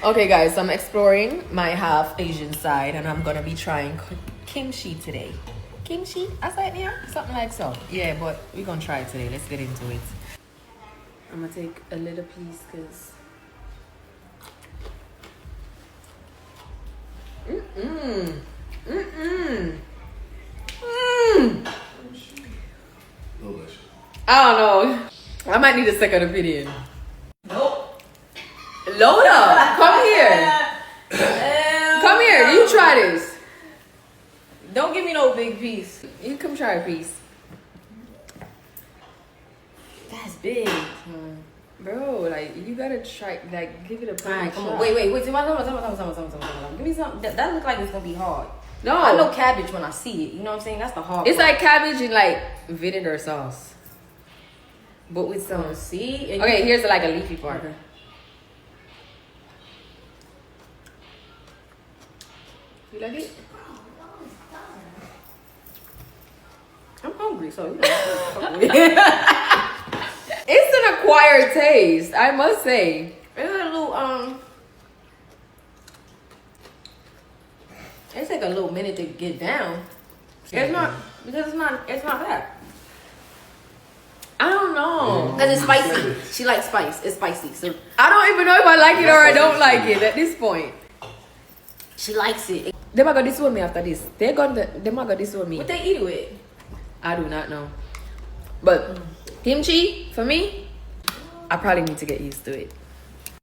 Okay, guys, so I'm exploring my half Asian side, and I'm gonna be trying kimchi today. Kimchi? I said here? Something like so. Yeah, but we're gonna try it today. Let's get into it. I'm gonna take a little piece because. I don't know. I might need a second opinion. Nope. Loda, come here. Come here. You try this. Don't give me no big piece. You come try a piece. That's big. Bro, like, you gotta try, like, give it a Alright, try. come on. Wait. Tell me. Give me something. That looks like it's gonna be hard. No. I know cabbage when I see it. You know what I'm saying? That's the hard It's part. like cabbage and, like, vinegar sauce. But with some. See? And Okay, here's, like, a leafy part. Okay. You like it? I'm hungry, so you know. It's an acquired taste, I must say. It's a little it take a little minute to get down. It's not because it's not that. I don't know. Because it's spicy. She likes spice. It's spicy. So I don't even know if I like it or I don't like it at this point. she likes it. They might go this with me after this. They might go this with me. What they eat it with? I do not know. But kimchi, for me, I probably need to get used to it.